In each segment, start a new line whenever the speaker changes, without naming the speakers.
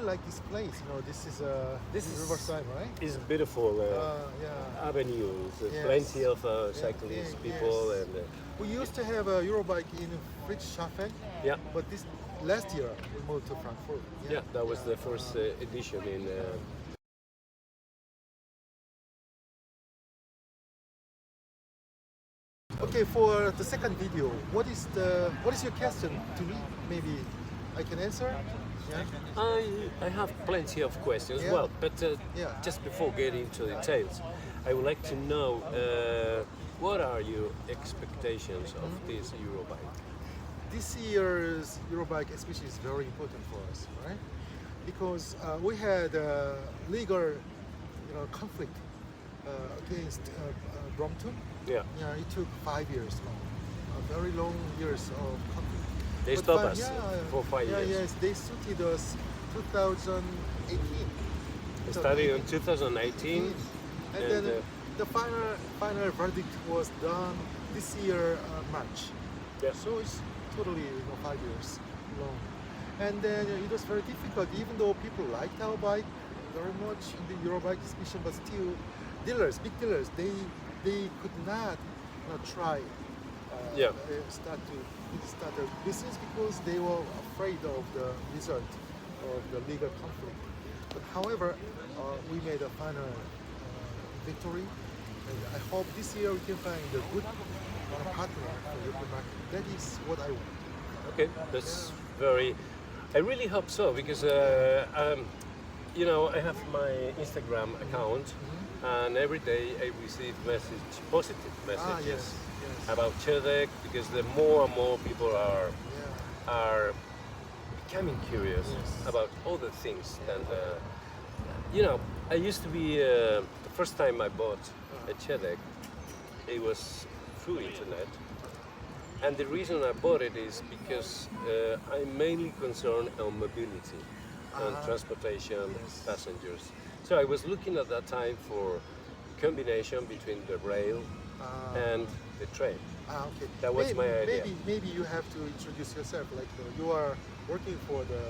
like this place. You know, this is
This is
Riverside, right?
It's beautiful
Yeah.
avenues,
Yes.
plenty of cyclists, people,
Yes.
and
We used to have a Eurobike in Friedrichshafen,
yeah,
but this last year we moved to Frankfurt.
yeah, that was the first edition in.
Okay, for the second video, what is your question to me? Maybe I can answer. Yeah.
I have plenty of questions.
Yeah.
Well, but
Yeah.
just before getting into details, I would like to know what are your expectations of this Eurobike?
This year's Eurobike especially is very important for us, right? Because we had a legal, conflict against Brompton.
Yeah,
Yeah, it took 5 years long, very long years of conflict.
they
But
stopped
fi-
us
yeah,
for 5
yeah,
years.
yes, they suited us 2018.
It started in 2018,
And
and,
then the final verdict was done this year, March.
yeah.
So it's totally 5 years long. And then it was very difficult, even though people liked our bike very much in the Eurobike exhibition, but still big dealers, they could not try
Yeah.
start a business because they were afraid of the result of the legal conflict. But however, we made a final victory, and I hope this year we can find a good partner for European market. That is what I want.
Okay, that's very. I really hope so because I have my Instagram account, and every day I receive positive messages
Yes.
about Chedech because the more and more people
Yeah.
are becoming curious
Yes.
about all the things. And I used to be the first time I bought a Chedech, it was through internet. And the reason I bought it is because I'm mainly concerned on mobility, on transportation, passengers. So I was looking at that time for combination between the rail and the train.
Okay.
That was my idea.
Maybe you have to introduce yourself. Like you are working for the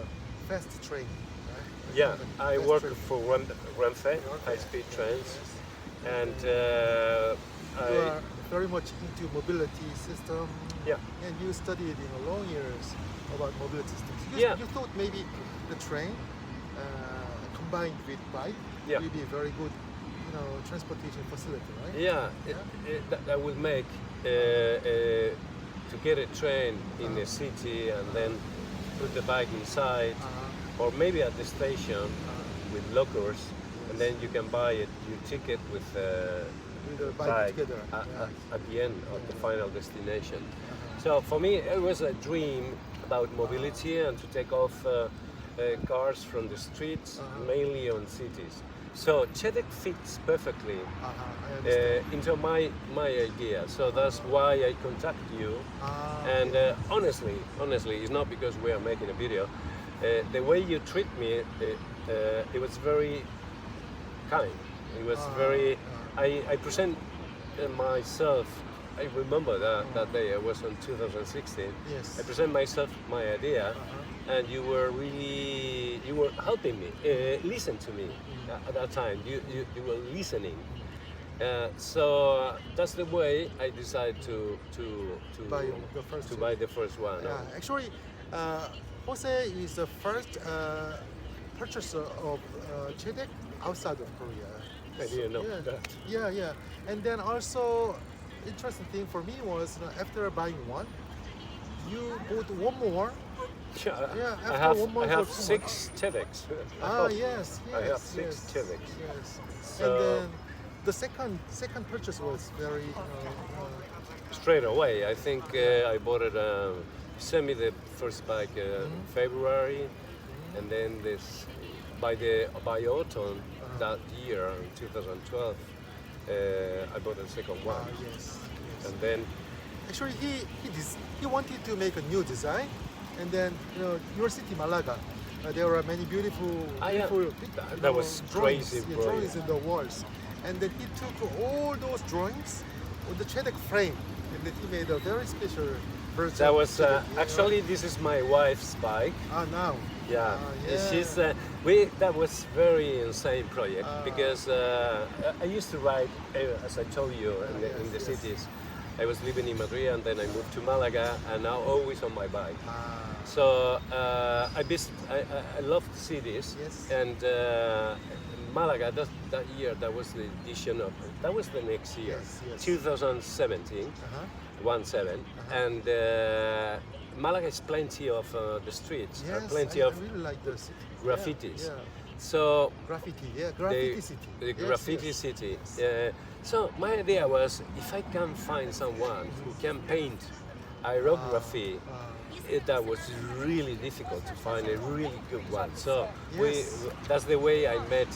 fast train, right?
Yeah, I
Fast
work
train.
for Renfe, high-speed trains, and
You are very much into mobility system.
Yeah.
And you studied long years about mobility systems.
Yeah.
You thought maybe the train combined with bike
Yeah.
will be a very good, transportation facility, right?
yeah, that will make to get a train in a city and then put the bike inside, or maybe at the station with lockers, and then you can buy your ticket with
With the bike
bike
together.
at the end of the final destination. So for me, it was a dream about mobility and to take off cars from the streets, mainly on cities. So Chedech fits perfectly
I understand.
into my idea. So that's why I contact you. And honestly, it's not because we are making a video. The way you treat me, it was very kind. It was very. I present myself. I remember that day. I was in 2016.
Yes.
I present myself my idea, and you were helping me. Listen to me at that time. You were listening. So that's the way I decided to
Buy the first
to
one.
buy the first one.
Yeah, actually, Jose is the first purchaser of Chedech outside of Korea.
I didn't know
yeah,
that.
Yeah. And then also, interesting thing for me was after buying one, you bought one more. Yeah,
I
after 1 month
have
or 2
6 Chedechs.
Yes.
I have 6 Chedechs.
Yes.
So-
And then the second purchase was very.
Straight away, I think I bought it. Sent me the first bike February, and then by autumn that year, in 2012, I bought the second one,
Yes.
and then
Actually, he wanted to make a new design, and then your city Malaga, there are many beautiful
yeah. That was
drawings,
crazy, bro.
drawings in the walls, and then he took all those drawings with the Chedech frame, and then he made a very special version.
that was
of Chedech,
actually this is my wife's bike.
now.
Yeah,
yeah.
she's that was very insane project because I used to ride, as I told you, in the
yes.
cities. I was living in Madrid and then I moved to Malaga and now always on my bike.
Ah,
So I love the cities
Yes.
and Malaga that year that was the edition of that was the next year,
Yes.
2017.
uh-huh.
17, and Malaga is plenty of the streets,
Yes,
plenty
I
of
really like the city.
graffitis.
Yeah.
So
Graffiti, graffiti city.
the
Yes,
graffiti
yes.
city. So my idea was if I can find someone who can paint aerography, that was really difficult to find a really good one. So
Yes.
that's the way I met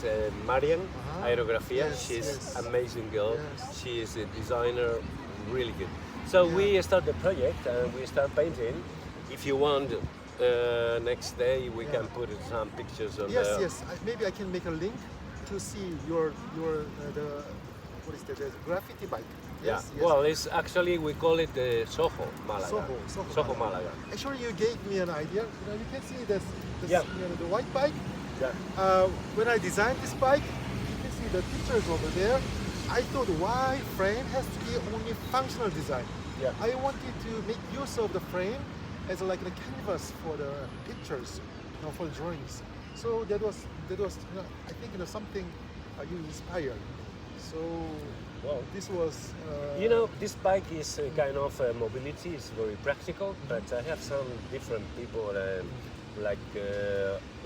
Marian Aerografia.
Yes,
She's
yes.
amazing girl.
Yes.
She is a designer, really good. So we start the project and we start painting. If you want, next day we can put some pictures on
Yes,
the.
yes. Maybe I can make a link to see your the what is that? The graffiti bike.
Yeah.
Yes, yes.
Well, it's actually we call it the Soho Malaga.
Soho
Malaga.
Actually, you gave me an idea. You can see this
Yeah.
the white bike.
Yeah.
When I designed this bike, you can see the pictures over there. I thought why frame has to be only functional design.
Yeah.
I wanted to make use of the frame as like a canvas for the pictures, for the drawings. So that was I think something you inspired. So
Well,
this was.
this bike is a kind of mobility. It's very practical, but I have some different people, like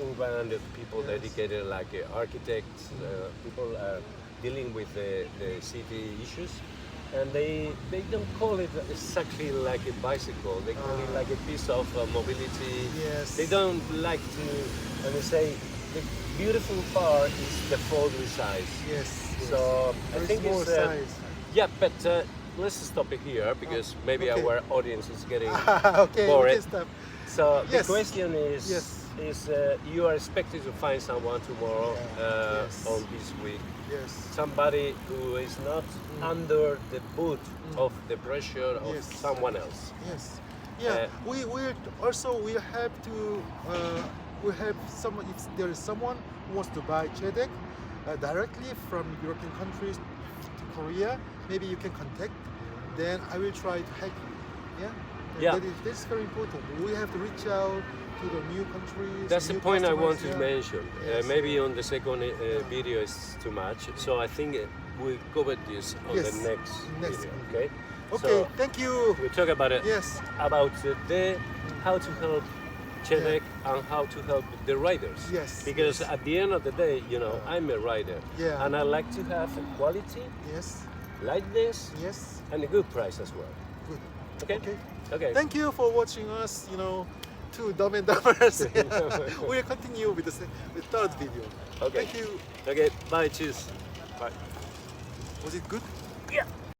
urban people dedicated, like architects, people dealing with the city issues, and they don't call it exactly like a bicycle. They call it like a piece of mobility.
Yes.
They don't like to, and they say the beautiful part is the folding size.
Yes.
So I
Very
think
small
it's
size.
yeah, but let's stop it here because maybe
okay.
our audience is getting
Okay.
bored.
Okay. Stop.
So
Yes.
the question is,
Yes.
you are expected to find someone tomorrow
Yes.
on this week,
Yes.
somebody who is not under the boot of the pressure of
Yes.
someone else.
Yes. Yeah. We we have to we have someone if there is someone who wants to buy Chedech directly from European countries to Korea, maybe you can contact. Then I will try to help you. Yeah.
Yeah.
That's very important. We have to reach out to the new countries.
That's the
new
point I want
customers,
to mention.
Yes.
Maybe on the second video is too much, so I think we'll cover this on
Yes.
the next video. Okay.
Okay.
So
Thank you.
we talk about it.
Yes.
About how to help Chedech and how to help the riders.
Yes,
Because
yes.
at the end of the day, I'm a rider.
Yeah.
And I like to have a quality,
Yes.
lightness,
Yes.
and a good price as well.
Good.
Okay?
Okay.
Okay.
Thank you for watching us. Two Dumb and Dumbers. We'll continue with the third video.
Okay.
Thank you.
Okay. Bye. Cheers. Bye.
Was it good?
Yeah.